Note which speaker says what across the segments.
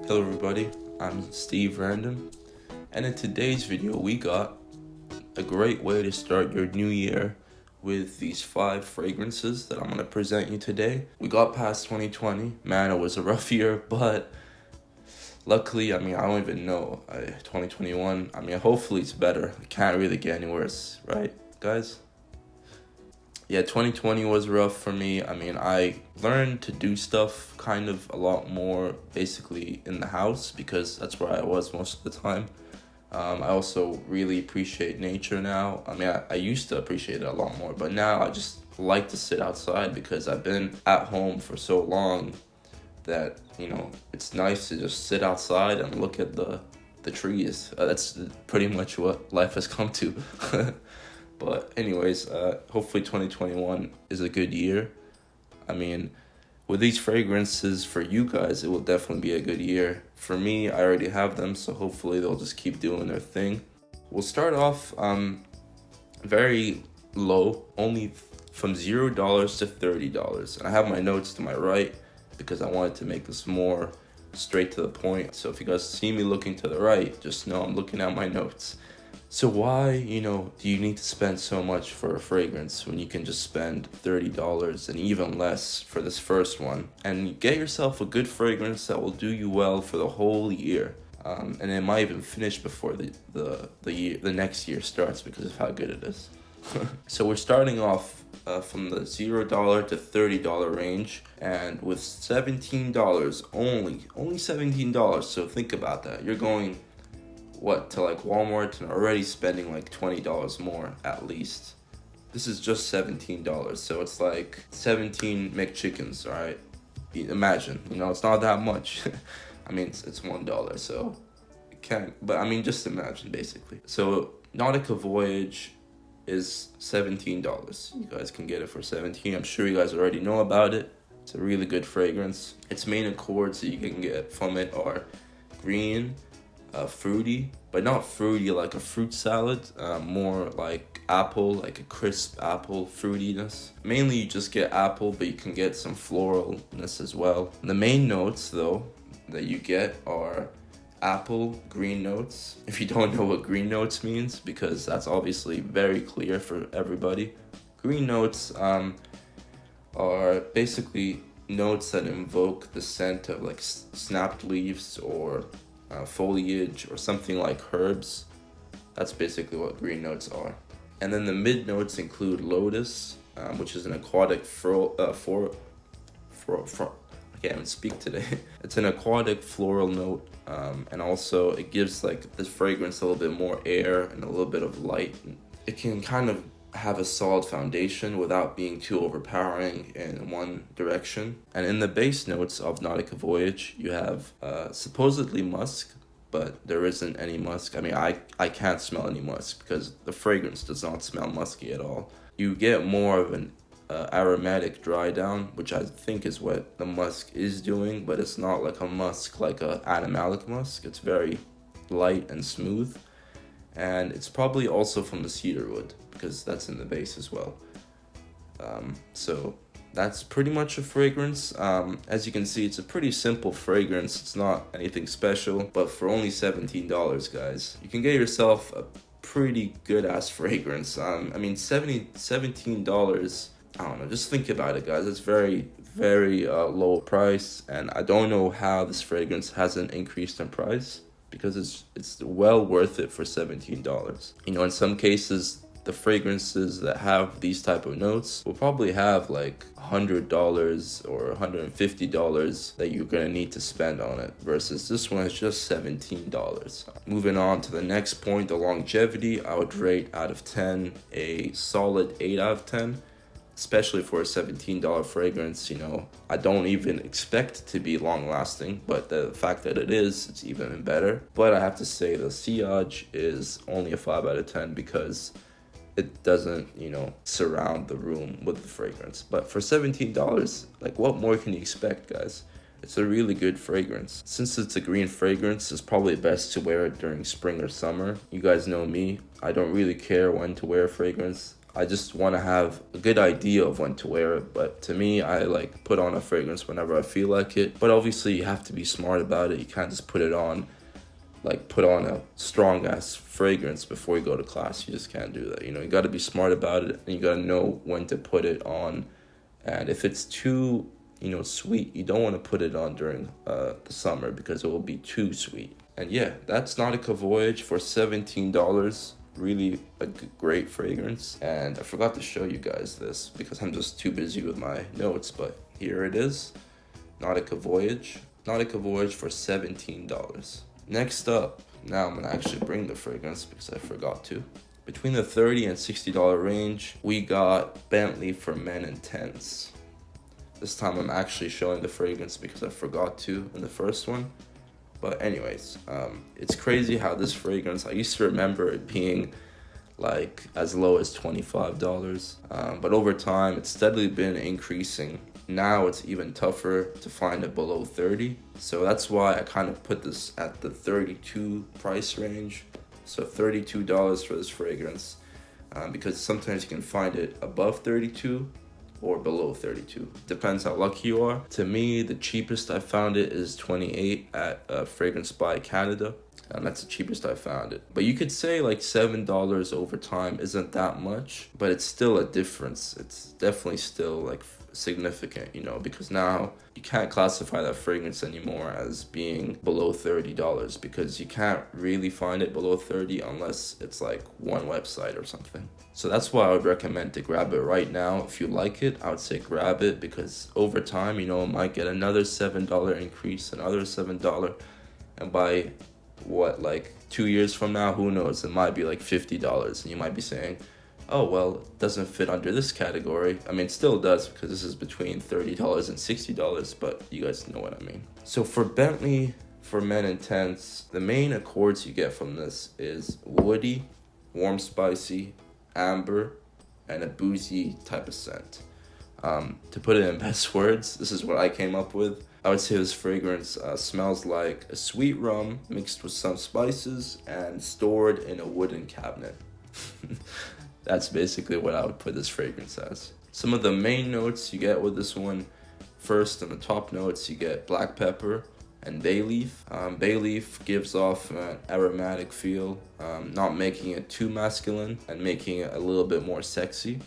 Speaker 1: Hello everybody, I'm SteveRandom, and in today's video we got a great way to start your new year with these 5 fragrances that I'm going to present you today. We got past 2020, man, it was a rough year, but luckily, I don't even know, 2021, hopefully it's better. It can't really get any worse, right guys? Yeah, 2020 was rough for me. I learned to do stuff kind of a lot more basically in the house because that's where I was most of the time. I also really appreciate nature now. I used to appreciate it a lot more, but now I just like to sit outside because I've been at home for so long that, it's nice to just sit outside and look at the trees. That's pretty much what life has come to. But anyways, hopefully 2021 is a good year. With these fragrances for you guys, it will definitely be a good year. For me, I already have them, so hopefully they'll just keep doing their thing. We'll start off very low, only from $0 to $30. And I have my notes to my right because I wanted to make this more straight to the point. So if you guys see me looking to the right, just know I'm looking at my notes. So why, do you need to spend so much for a fragrance when you can just spend $30 and even less for this first one and get yourself a good fragrance that will do you well for the whole year, and it might even finish before the next year starts because of how good it is. So we're starting off from the $0 to $30 range, and with $17 only $17. So think about that. You're going to like Walmart and already spending like $20 more at least. This is just $17, so it's like 17 McChickens, all right? Imagine, it's not that much. It's $1, so it can't, but just imagine basically. So Nautica Voyage is $17. You guys can get it for $17. I'm sure you guys already know about it. It's a really good fragrance. Its main accords that you can get from it are green, fruity, but not fruity like a fruit salad, more like apple, like a crisp apple fruitiness. Mainly you just get apple, but you can get some floralness as well. The main notes though that you get are apple, green notes. If you don't know what green notes means, because that's obviously very clear for everybody, green notes are basically notes that invoke the scent of like snapped leaves or foliage or something like herbs. That's basically what green notes are. And then the mid notes include lotus, which is an aquatic I can't even speak today. It's an aquatic floral note, and also it gives like this fragrance a little bit more air and a little bit of light. It can kind of have a solid foundation without being too overpowering in one direction. And in the base notes of Nautica Voyage, you have supposedly musk, but there isn't any musk. I can't smell any musk because the fragrance does not smell musky at all. You get more of an aromatic dry down, which I think is what the musk is doing, but it's not like a musk like a animalic musk. It's very light and smooth. And it's probably also from the cedar wood because that's in the base as well. So that's pretty much a fragrance. As you can see, it's a pretty simple fragrance. It's not anything special, but for only $17, guys, you can get yourself a pretty good ass fragrance. $17, I don't know, just think about it, guys. It's very, very low price, and I don't know how this fragrance hasn't increased in price, because it's well worth it for $17. In some cases, the fragrances that have these type of notes will probably have like $100 or $150 that you're gonna need to spend on it, versus this one is just $17. Moving on to the next point, the longevity, I would rate out of 10 a solid 8 out of 10. Especially for a $17 fragrance, I don't even expect it to be long lasting, but the fact that it is, it's even better. But I have to say the sillage is only a 5 out of 10 because it doesn't, surround the room with the fragrance. But for $17, like, what more can you expect, guys? It's a really good fragrance. Since it's a green fragrance, it's probably best to wear it during spring or summer. You guys know me, I don't really care when to wear a fragrance. I just want to have a good idea of when to wear it. But to me, I like put on a fragrance whenever I feel like it. But obviously you have to be smart about it. You can't just put it on, like put on a strong ass fragrance before you go to class. You just can't do that. You know, you got to be smart about it, and you got to know when to put it on. And if it's too, sweet, you don't want to put it on during the summer because it will be too sweet. And yeah, that's Nautica Voyage for $17. Really a great fragrance. And I forgot to show you guys this because I'm just too busy with my notes, but here it is. Nautica Voyage for $17. Next up, now I'm gonna actually bring the fragrance because I forgot to. Between the $30 and $60 range, we got Bentley For Men Intense. This time I'm actually showing the fragrance because I forgot to in the first one. But anyways, it's crazy how this fragrance, I used to remember it being like as low as $25. But over time, it's steadily been increasing. Now it's even tougher to find it below 30. So that's why I kind of put this at the 32 price range. So $32 for this fragrance, because sometimes you can find it above 32 or below 32. Depends how lucky you are. To me, the cheapest I found it is 28 at Fragrance by Canada. And that's the cheapest I found it. But you could say like $7 over time isn't that much, but it's still a difference. It's definitely still like significant, because now you can't classify that fragrance anymore as being below $30 because you can't really find it below 30 unless it's like one website or something. So that's why I would recommend to grab it right now. If you like it, I would say grab it because over time, it might get another $7 increase, another $7, and by like 2 years from now, who knows, it might be like $50 and you might be saying, oh, well, it doesn't fit under this category. I mean, it still does because this is between $30 and $60, but you guys know what I mean. So for Bentley For Men Intense, the main accords you get from this is woody, warm spicy, amber, and a boozy type of scent. To put it in best words, this is what I came up with. I would say this fragrance smells like a sweet rum mixed with some spices and stored in a wooden cabinet. That's basically what I would put this fragrance as. Some of the main notes you get with this one, first in the top notes you get black pepper and bay leaf. Bay leaf gives off an aromatic feel, not making it too masculine and making it a little bit more sexy.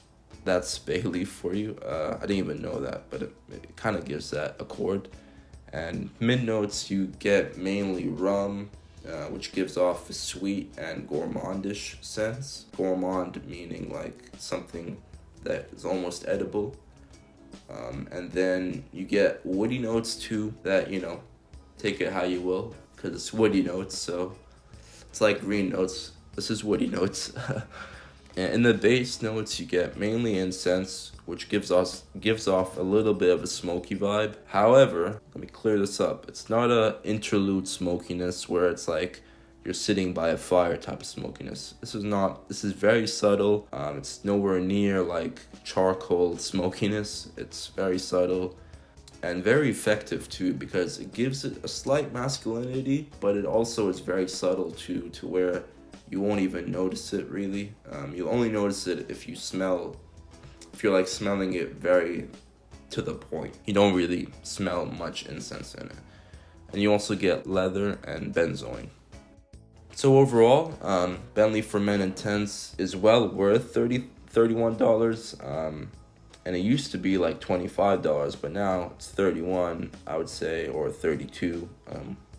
Speaker 1: That's bay leaf for you. I didn't even know that, but it kind of gives that accord. And mid notes you get mainly rum, which gives off a sweet and gourmandish sense. Gourmand meaning like something that is almost edible. And then you get woody notes too that, take it how you will because it's woody notes. So it's like green notes. This is woody notes. And in the base notes, you get mainly incense, which gives off a little bit of a smoky vibe. However, let me clear this up. It's not a interlude smokiness where it's like you're sitting by a fire type of smokiness. This is very subtle. It's nowhere near like charcoal smokiness. It's very subtle and very effective too because it gives it a slight masculinity, but it also is very subtle too, to where you won't even notice it really. You'll only notice it if you're like smelling it very to the point. You don't really smell much incense in it. And you also get leather and benzoin. So overall, Bentley For Men Intense is well worth $31. And it used to be like $25, but now it's $31, I would say, or $32,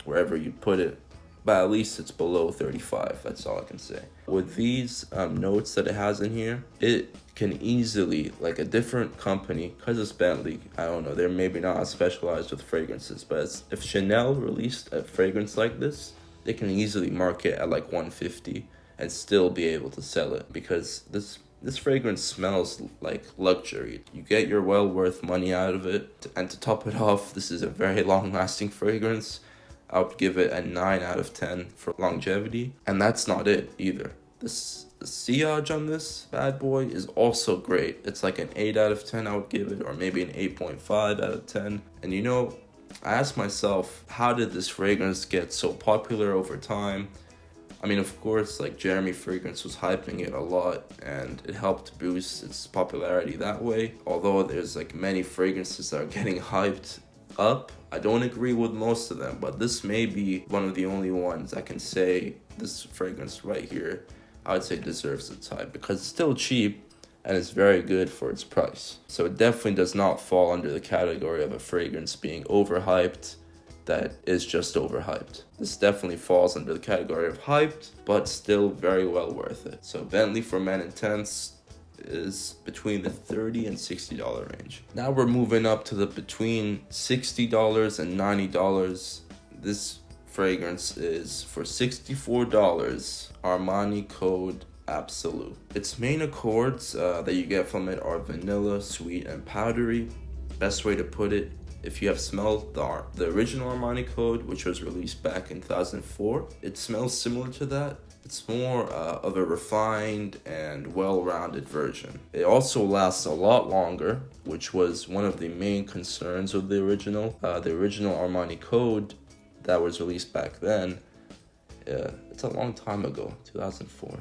Speaker 1: wherever you put it. But at least it's below 35, that's all I can say. With these notes that it has in here, it can easily, like a different company, because it's Bentley, I don't know, they're maybe not as specialized with fragrances, but if Chanel released a fragrance like this, they can easily market at like $150 and still be able to sell it, because this fragrance smells like luxury. You get your well worth money out of it, and to top it off, this is a very long-lasting fragrance. I would give it a 9 out of 10 for longevity. And that's not it either. The sillage on this bad boy is also great. It's like an 8 out of 10 I would give it, or maybe an 8.5 out of 10. And I asked myself, how did this fragrance get so popular over time? I mean, of course, like Jeremy Fragrance was hyping it a lot and it helped boost its popularity that way. Although there's like many fragrances that are getting hyped up, I don't agree with most of them, but this may be one of the only ones I can say this fragrance right here, I would say deserves its hype because it's still cheap and it's very good for its price. So it definitely does not fall under the category of a fragrance being overhyped that is just overhyped. This definitely falls under the category of hyped, but still very well worth it. So Bentley For Men Intense is between the $30 and $60 range. Now we're moving up to the between $60 and $90. This fragrance is for $64, Armani Code Absolute. Its main accords that you get from it are vanilla, sweet, and powdery. Best way to put it, if you have smelled the original Armani Code, which was released back in 2004, it smells similar to that. It's more of a refined and well-rounded version. It also lasts a lot longer, which was one of the main concerns of the original. The original Armani Code that was released back then, it's a long time ago, 2004.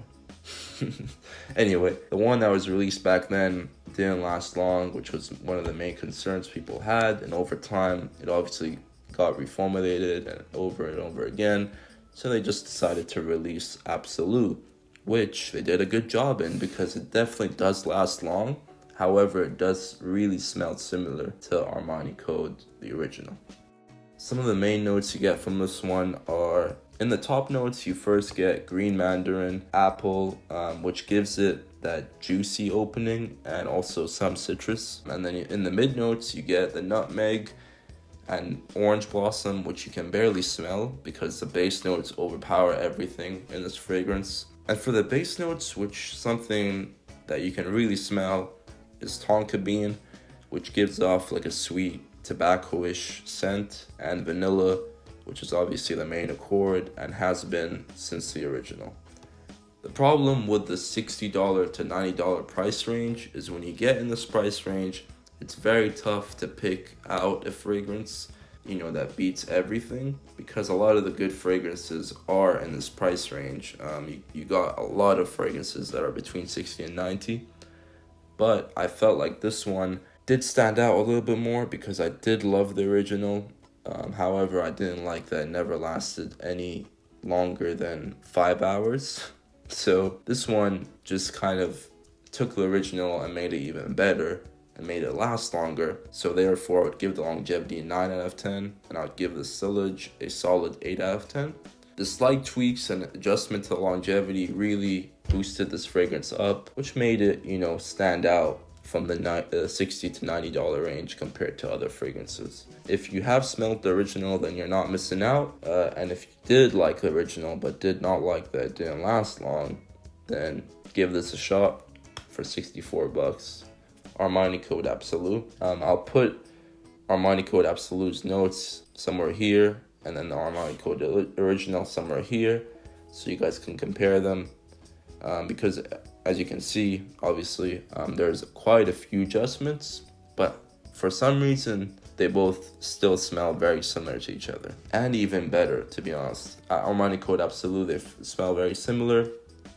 Speaker 1: Anyway, the one that was released back then didn't last long, which was one of the main concerns people had, and over time it obviously got reformulated and over again, so they just decided to release Absolute, which they did a good job in because it definitely does last long. However, it does really smell similar to Armani Code, the original. Some of the main notes you get from this one are, in the top notes, you first get green mandarin, apple, which gives it that juicy opening, and also some citrus. And then in the mid notes, you get the nutmeg and orange blossom, which you can barely smell because the base notes overpower everything in this fragrance. And for the base notes, which something that you can really smell is tonka bean, which gives off like a sweet tobacco-ish scent, and vanilla, which is obviously the main accord and has been since the original. The problem with the $60 to $90 price range is when you get in this price range, it's very tough to pick out a fragrance, that beats everything, because a lot of the good fragrances are in this price range. You got a lot of fragrances that are between 60 and 90, but I felt like this one did stand out a little bit more because I did love the original. However, I didn't like that it never lasted any longer than 5 hours. So this one just kind of took the original and made it even better and made it last longer. So therefore, I would give the longevity a 9 out of 10, and I would give the sillage a solid 8 out of 10. The slight tweaks and adjustment to the longevity really boosted this fragrance up, which made it, stand out from the $60 to $90 range compared to other fragrances. If you have smelled the original, then you're not missing out. And if you did like the original but did not like that it didn't last long, then give this a shot for $64. Armani Code Absolute. I'll put Armani Code Absolute's notes somewhere here, and then the Armani Code original somewhere here, so you guys can compare them. Because as you can see, obviously, there's quite a few adjustments, but for some reason, they both still smell very similar to each other. And even better, to be honest. Armani Code Absolute, they smell very similar,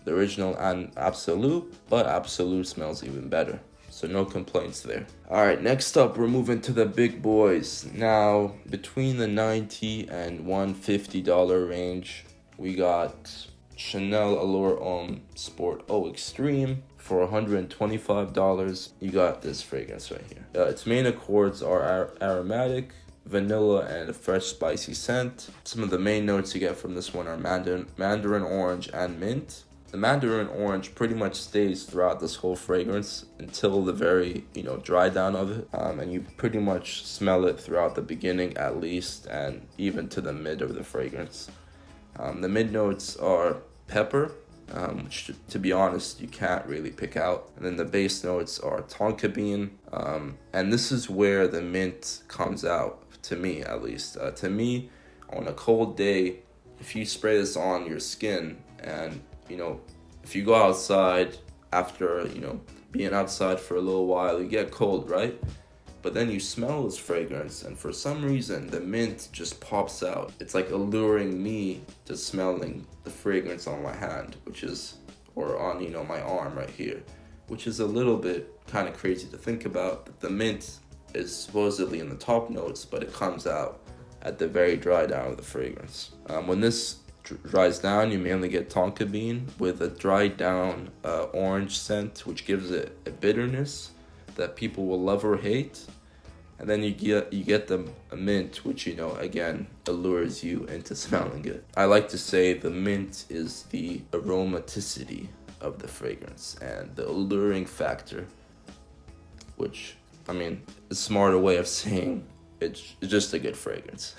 Speaker 1: the original and Absolute, but Absolute smells even better. So no complaints there. All right, next up, we're moving to the big boys. Now, between the $90 and $150 range, we got Chanel Allure Homme Sport Eau Extreme for $125. You got this fragrance right here. Its main accords are aromatic, vanilla, and a fresh spicy scent. Some of the main notes you get from this one are mandarin orange and mint. The mandarin orange pretty much stays throughout this whole fragrance until the very, dry down of it. And you pretty much smell it throughout the beginning at least, and even to the mid of the fragrance. The mid notes are pepper, which to be honest, you can't really pick out. And then the base notes are tonka bean. And this is where the mint comes out, to me at least. To me, on a cold day, if you spray this on your skin and if you go outside after, being outside for a little while, you get cold, right? But then you smell this fragrance, and for some reason, the mint just pops out. It's like alluring me to smelling the fragrance on my hand, or on, my arm right here, which is a little bit kind of crazy to think about. That the mint is supposedly in the top notes, but it comes out at the very dry down of the fragrance. When this dries down, you mainly get tonka bean with a dried down orange scent, which gives it a bitterness that people will love or hate. And then you get the mint, which again allures you into smelling it. I like to say the mint is the aromaticity of the fragrance and the alluring factor, which a smarter way of saying it's just a good fragrance.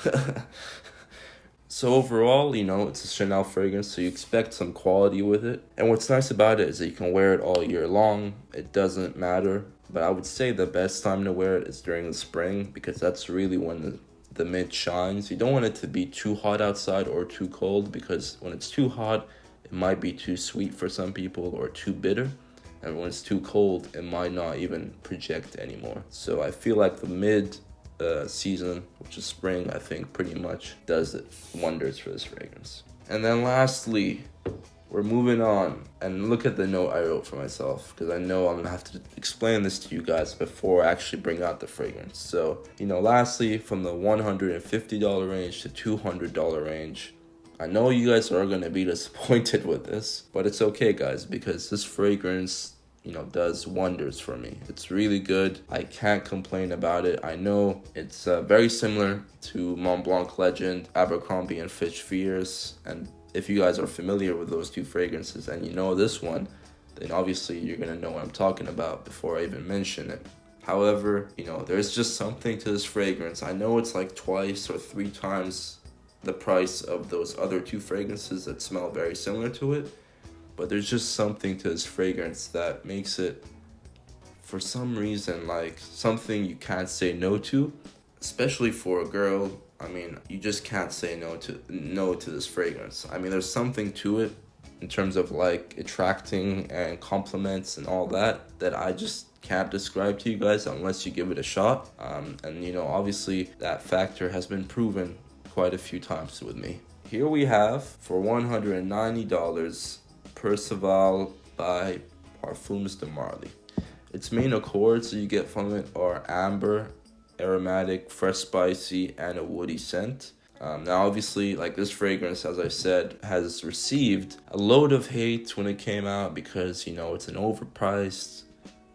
Speaker 1: So overall, it's a Chanel fragrance, so you expect some quality with it. And what's nice about it is that you can wear it all year long. It doesn't matter. But I would say the best time to wear it is during the spring, because that's really when the mint shines. You don't want it to be too hot outside or too cold, because when it's too hot, it might be too sweet for some people or too bitter. And when it's too cold, it might not even project anymore. So I feel like the mid season, which is spring, I think pretty much does it wonders for this fragrance. And then lastly, we're moving on, and look at the note I wrote for myself, because I know I'm gonna have to explain this to you guys before I actually bring out the fragrance. So, lastly, from the $150 range to $200 range, I know you guys are gonna be disappointed with this, but it's okay, guys, because this fragrance does wonders for me. It's really good. I can't complain about it. I know it's very similar to Mont Blanc Legend, Abercrombie and Fitch Fierce, and if you guys are familiar with those two fragrances and this one, then obviously you're gonna know what I'm talking about before I even mention it. However, there's just something to this fragrance. I know it's like twice or three times the price of those other two fragrances that smell very similar to it, but there's just something to this fragrance that makes it, for some reason, like something you can't say no to, especially for a girl. You just can't say no to this fragrance. There's something to it in terms of like attracting and compliments and all that I just can't describe to you guys unless you give it a shot. And obviously that factor has been proven quite a few times with me. Here we have, for $190, Percival by Parfums de Marley. Its main accords that you get from it are amber, aromatic, fresh, spicy, and a woody scent. Now obviously, like, this fragrance, as I said, has received a load of hate when it came out because it's an overpriced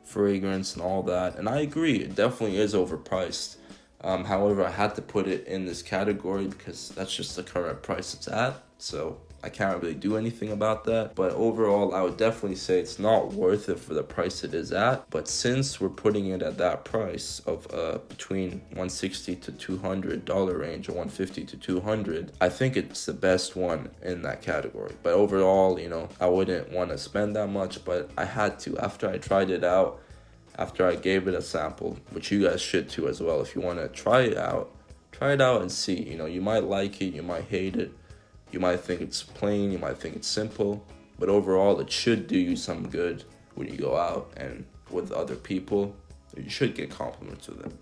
Speaker 1: fragrance and all that, and I agree, it definitely is overpriced. However, I had to put it in this category because that's just the current price it's at, so I can't really do anything about that. But overall, I would definitely say it's not worth it for the price it is at. But since we're putting it at that price of between $160 to $200 range, or $150 to $200, I think it's the best one in that category. But overall, I wouldn't want to spend that much, but I had to after I tried it out, after I gave it a sample, which you guys should too as well. If you want to try it out and see. You might like it, you might hate it. You might think it's plain, you might think it's simple, but overall it should do you some good when you go out and with other people. You should get compliments with it.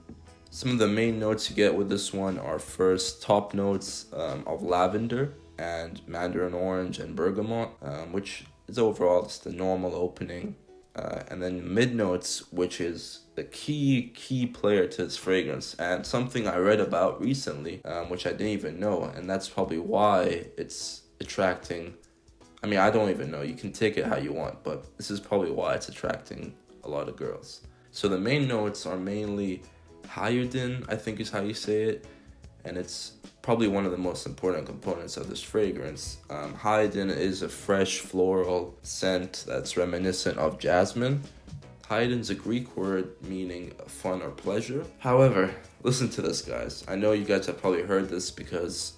Speaker 1: Some of the main notes you get with this one are, first, top notes of lavender and mandarin orange and bergamot, which is overall just the normal opening. And then mid notes, which is the key player to this fragrance, and something I read about recently, which I didn't even know, and that's probably why it's attracting. I don't even know, you can take it how you want, but this is probably why it's attracting a lot of girls. So the main notes are mainly hyacinth, I think is how you say it, and it's probably one of the most important components of this fragrance. Hyacinth is a fresh floral scent that's reminiscent of jasmine. Hyacinth is a Greek word meaning fun or pleasure. However, listen to this, guys. I know you guys have probably heard this because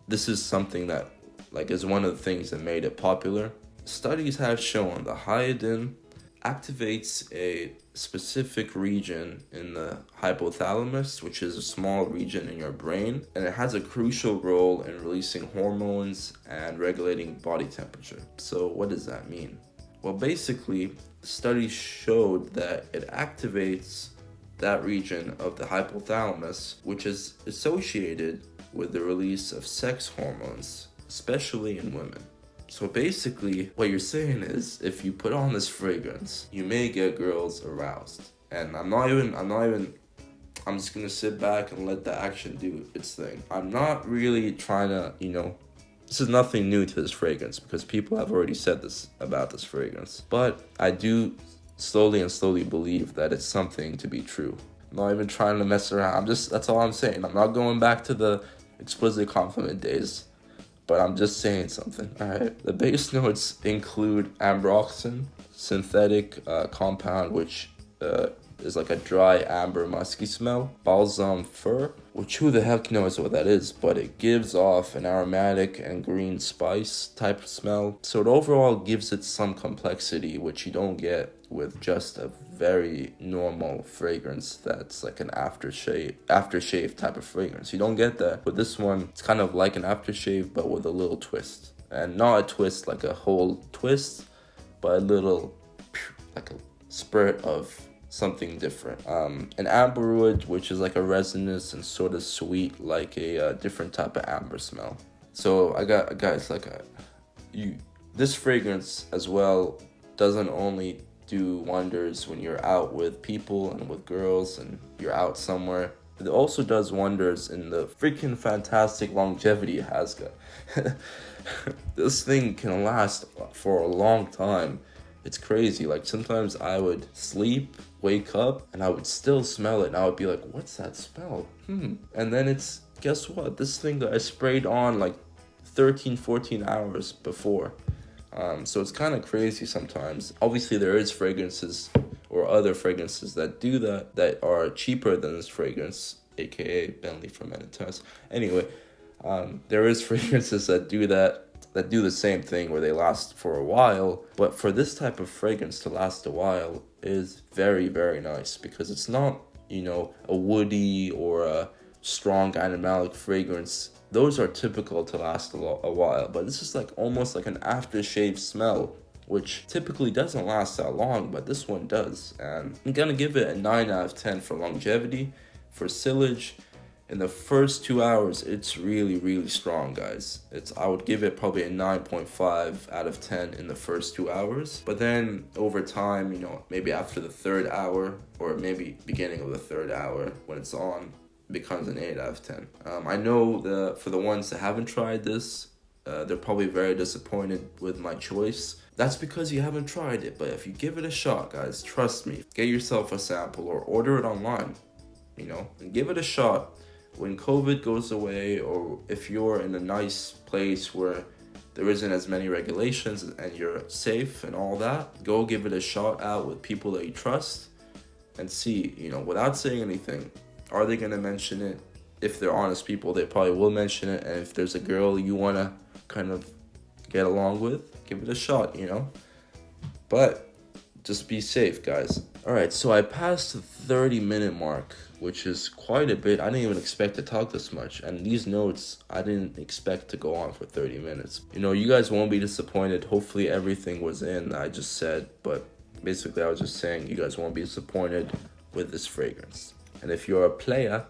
Speaker 1: this is something that is one of the things that made it popular. Studies have shown the hyacinth activates a specific region in the hypothalamus, which is a small region in your brain, and it has a crucial role in releasing hormones and regulating body temperature. So what does that mean? Well, basically, studies showed that it activates that region of the hypothalamus, which is associated with the release of sex hormones, especially in women. So basically, what you're saying is, if you put on this fragrance, you may get girls aroused. And I'm just gonna sit back and let the action do its thing. I'm not really trying to, this is nothing new to this fragrance because people have already said this about this fragrance. But I do slowly believe that it's something to be true. I'm not even trying to mess around. That's all I'm saying. I'm not going back to the explicit compliment days, but I'm just saying something. All right. The base notes include ambroxan, synthetic compound, which is like a dry amber musky smell, balsam fir, which who the heck knows what that is, but it gives off an aromatic and green spice type of smell. So it overall gives it some complexity, which you don't get with just a very normal fragrance that's like an aftershave type of fragrance. You don't get that. With this one, it's kind of like an aftershave, but with a little twist. And not a twist like a whole twist, but a little, like a spurt of something different. An amberwood, which is like a resinous and sort of sweet, like a different type of amber smell. So I got guys, like this fragrance as well doesn't only do wonders when you're out with people and with girls and you're out somewhere. It also does wonders in the freaking fantastic longevity it has got. This thing can last for a long time. It's crazy. Like sometimes I would sleep, wake up, and I would still smell it, and I would be like, what's that smell? And then guess what? This thing that I sprayed on like 13-14 hours before. So it's kind of crazy sometimes. Obviously there is fragrances or other fragrances that do that are cheaper than this fragrance, aka Bentley For Men Intense. Anyway, there is fragrances that do the same thing where they last for a while, but for this type of fragrance to last a while is very, very nice because it's not, a woody or a strong animalic fragrance. Those are typical to last a while, but this is like almost like an aftershave smell, which typically doesn't last that long, but this one does. And I'm gonna give it a 9 out of 10 for longevity. For sillage, in the first 2 hours, it's really, really strong, guys. I would give it probably a 9.5 out of 10 in the first 2 hours. But then over time, maybe after the third hour or maybe beginning of the third hour when it's on, becomes an 8 out of 10. I know for the ones that haven't tried this, they're probably very disappointed with my choice. That's because you haven't tried it, but if you give it a shot, guys, trust me, get yourself a sample or order it online, and give it a shot. When COVID goes away, or if you're in a nice place where there isn't as many regulations and you're safe and all that, go give it a shot out with people that you trust and see, without saying anything, are they going to mention it? If they're honest people, they probably will mention it. And if there's a girl you want to kind of get along with, give it a shot, But just be safe, guys. All right, so I passed the 30-minute mark, which is quite a bit. I didn't even expect to talk this much. And these notes, I didn't expect to go on for 30 minutes. You guys won't be disappointed. Hopefully everything was in I just said. But basically, I was just saying you guys won't be disappointed with this fragrance. And if you're a player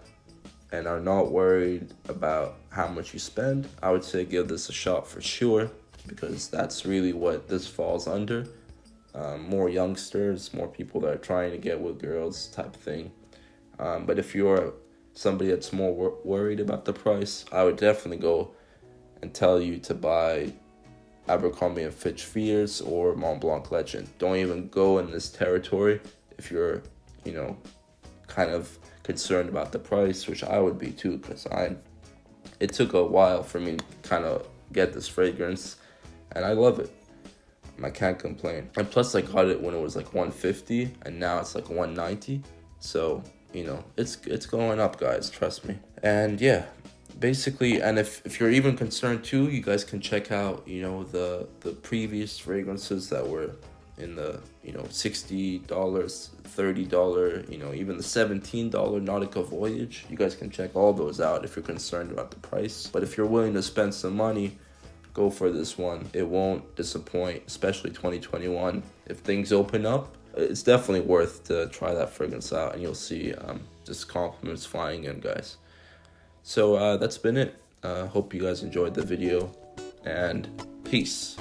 Speaker 1: and are not worried about how much you spend, I would say give this a shot for sure, because that's really what this falls under. More youngsters, more people that are trying to get with girls type thing. But if you're somebody that's more worried about the price, I would definitely go and tell you to buy Abercrombie & Fitch Fierce or Mont Blanc Legend. Don't even go in this territory if you're, kind of concerned about the price, which I would be too, because it took a while for me to kind of get this fragrance, and I love it. I can't complain. And plus I got it when it was like $150 and now it's like $190. So, it's going up, guys, trust me. And yeah, basically, and if you're even concerned too, you guys can check out, the previous fragrances that were in the, $60, $30, even the $17 Nautica Voyage. You guys can check all those out if you're concerned about the price. But if you're willing to spend some money, go for this one. It won't disappoint, especially 2021. If things open up, it's definitely worth to try that fragrance out, and you'll see just compliments flying in, guys. So that's been it. Hope you guys enjoyed the video, and peace.